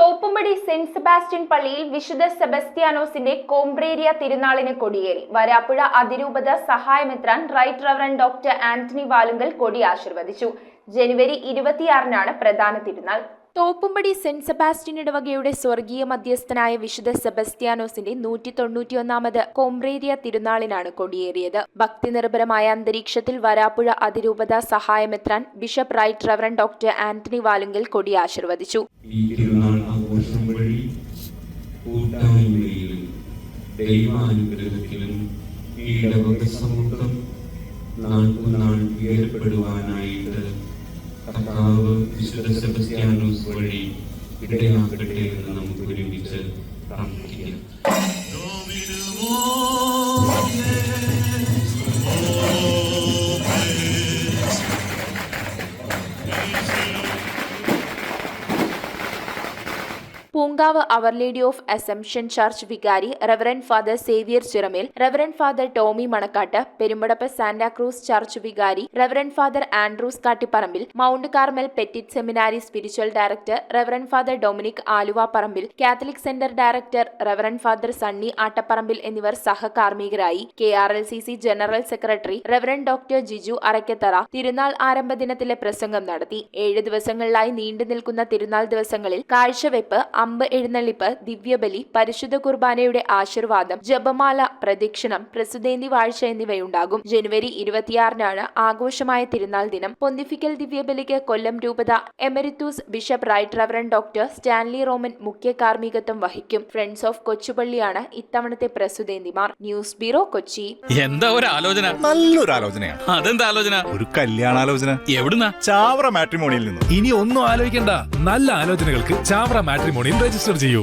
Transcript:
Thoppumpady saint Sebastian പള്ളിയിൽ വിശുദ്ധ സെബസ്ത്യാനോസിന്റെ കോംബ്രേരിയ തിരുനാളിന് കൊടിയേറി. വരാപ്പുഴ അതിരൂപത സഹായമെത്രാൻ right reverend doctor Antony Valungal കൊടി ആശീർവദിച്ചു. ജനുവരി 26-നാണ് പ്രധാന തിരുനാൾ. തോപ്പുംപടി സെന്റ് സെബാസ്റ്റ്യൻ ഇടവകയുടെ സ്വർഗീയ മധ്യസ്ഥനായ വിശുദ്ധ സെബസ്ത്യാനോസിന്റെ 191ാമത് കോംബ്രേരിയ തിരുനാളിനാണ് കൊടിയേറിയത്. ഭക്തി നിർഭരമായ അന്തരീക്ഷത്തിൽ വരാപ്പുഴ അതിരൂപത സഹായമെത്രാൻ bishop right reverend doctor Antony Valungal കൊടി ആശീർവദിച്ചു. ഈ തിരുനാൾ ആഘോഷം വഴി കൂട്ടായ്മയിലും ദൈവാനുഗ്രഹത്തിലും ഈ ഇടവക സമൂഹം നാൾക്കുനാൾ ഏർപ്പെടുവാനായിട്ട് കർത്താവ് വിശുദ്ധ സെബസ്ത്യാനോസ് വഴി ഇടയാക്കട്ടെ എന്ന് നമുക്ക് ഒരുമിച്ച് പ്രാർത്ഥിക്കാം. Poonkavu our lady of assumption church വികാരി reverend father Xavier Chiramel, reverend father Tomy Manakkatt, Perumpadappu Santacruz church വികാരി reverend father Andrews Kattiparambil, Mount Carmel petit seminary spiritual director reverend father Dominic Aluvaparambil, Catholic centre director reverend father Sunny Attaparambil എന്നിവർ സഹകാർമ്മികരായി. KRLCC general secretary reverend doctor Jiju Araykkathara തിരുനാൾ ആരംഭ ദിനത്തിലെ പ്രസംഗം നടത്തി. 7 ദിവസങ്ങളിലായി നീണ്ടു നിൽക്കുന്ന തിരുനാൾ ദിവസങ്ങളിൽ കാഴ്ചവെപ്പ്, അമ്പ് എഴുന്നള്ളിപ്പ്, ദിവ്യബലി, പരിശുദ്ധ കുർബാനയുടെ ആശീർവാദം, ജപമാല, പ്രദക്ഷിണം, പ്രസുതേന്തി വാഴ്ച എന്നിവയുണ്ടാകും. ജനുവരി 26-നാണ് ആഘോഷമായ തിരുനാൾ ദിനം. പൊന്തിഫിക്കൽ ദിവ്യബലിക്ക് കൊല്ലം രൂപത emeritus bishop right reverend doctor Stanley Roman മുഖ്യ കാർമ്മികത്വം വഹിക്കും. ഫ്രണ്ട്സ് ഓഫ് കൊച്ചുപള്ളിയാണ് ഇത്തവണത്തെ പ്രസുതേന്തിമാർ. News bureau, Kochi. എന്താ ഒരു ആലോചന? നല്ലൊരു ആലോചനയാണ്. അതെന്താ ആലോചന? ഒരു കല്യാണാലോചന. എവിടുന്നാ? ചാവറ മാട്രിമോണിയിൽ നിന്ന്. ഇനി ഒന്നും ആലോചിക്കണ്ട, നല്ല ആലോചനകൾക്ക് ചാവറ മാട്രിമോണിയിൽ രജിസ്റ്റർ ചെയ്യൂ.